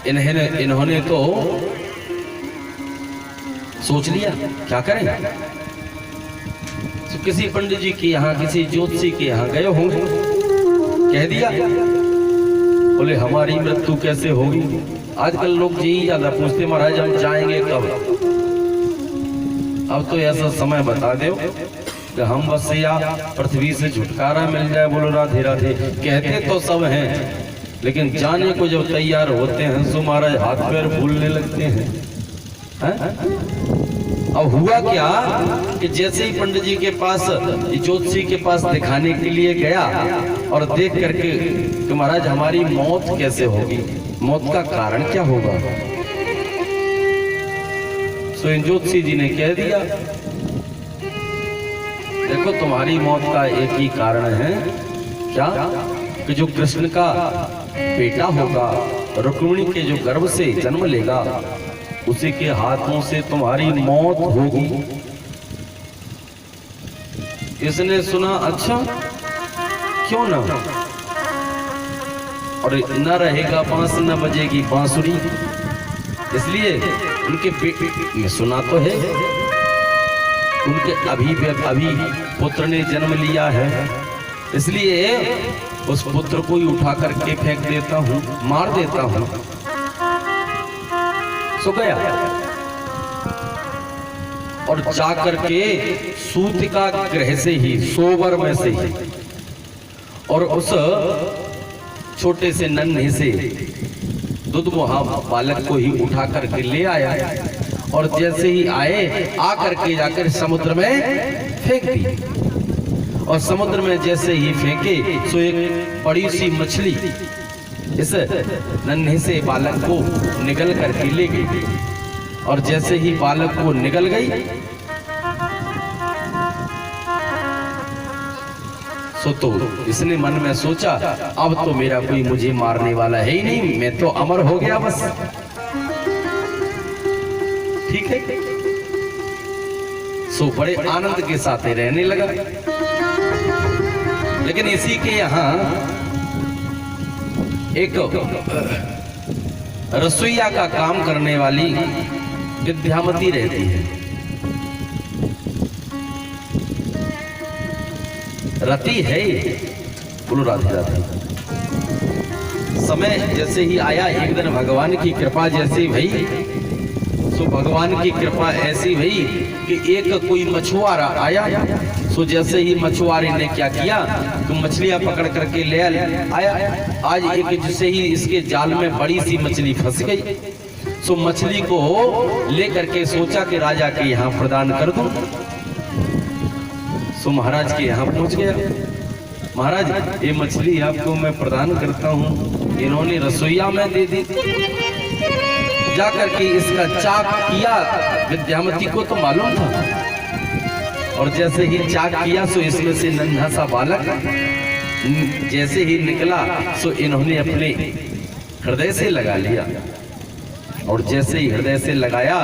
इन्होंने तो सोच लिया क्या करें। तो किसी पंडित जी के यहाँ, किसी ज्योतिषी के यहाँ गए होंगे, कह दिया, बोले हमारी मृत्यु कैसे होगी। आजकल लोग यही ज्यादा पूछते, महाराज हम जाएंगे कब। अब तो ऐसा समय बता दो कि हम बस या पृथ्वी से छुटकारा मिल जाए। बोलो राधे राधे। कहते तो सब हैं, लेकिन जाने को जब तैयार होते हैं तो महाराज हाथ पैर फूलने लगते हैं। अब हुआ क्या कि जैसे ही पंडित जी के पास, ज्योतिषी के पास दिखाने के लिए गया और देख करके कि महाराज हमारी मौत कैसे होगी, मौत का कारण क्या होगा। तो इन ज्योतिषी जी ने कह दिया, देखो तुम्हारी मौत का एक ही कारण है, क्या कि जो कृष्ण का बेटा होगा, रुक्मिणी के जो गर्भ से जन्म लेगा, उसी के हाथों से तुम्हारी मौत होगी। इसने सुना, अच्छा क्यों ना, और न रहेगा बांस न बजेगी बांसुरी। इसलिए उनके बेटे में सुना तो है, उनके अभी पुत्र ने जन्म लिया है, इसलिए उस पुत्र को ही उठा करके फेंक देता हूं, मार देता हूं। सो गया और जाकर के सूतिका गृह से ही, सोवर में से ही, और उस छोटे से नन्हे से दुधमुहा बालक को ही उठा करके ले आया। और जैसे ही आए, आकर के जाकर समुद्र में फेंक दी। और समुद्र में जैसे ही फेंके तो एक बड़ी सी मछली इस नन्हे से बालक को निगल करके ले गई। और जैसे ही बालक को निगल गई तो इसने मन में सोचा, अब तो मेरा कोई मुझे मारने वाला है ही नहीं, मैं तो अमर हो गया बस। ठीक है, सो बड़े आनंद के साथ रहने लगा। लेकिन इसी के यहाँ एक रसोईया का काम करने वाली विद्यामती रहती है। रति है, बोलो राधे राधे। समय जैसे ही आया, एक दिन भगवान की कृपा जैसी भई, तो भगवान की कृपा ऐसी भई कि एक कोई मछुआरा आया। सो जैसे ही मछुआरे ने क्या किया, तो मछलियां पकड़ करके ले आया। आज एक जिसे ही इसके जाल में बड़ी सी मछली फंस गई। सो मछली को लेकर के सोचा कि राजा के यहाँ प्रदान कर दूं। सो महाराज के यहाँ पहुंच गया। महाराज ये मछली आपको मैं प्रदान करता हूँ। इन्होंने रसोईया में दे दी। जाकर के इसका चाक किया, विद्यामती को तो मालूम था। और जैसे ही चाक किया सो इसमें से नन्हा सा बालक जैसे ही निकला, सो इन्होंने अपने हृदय से लगा लिया। और जैसे ही हृदय से लगाया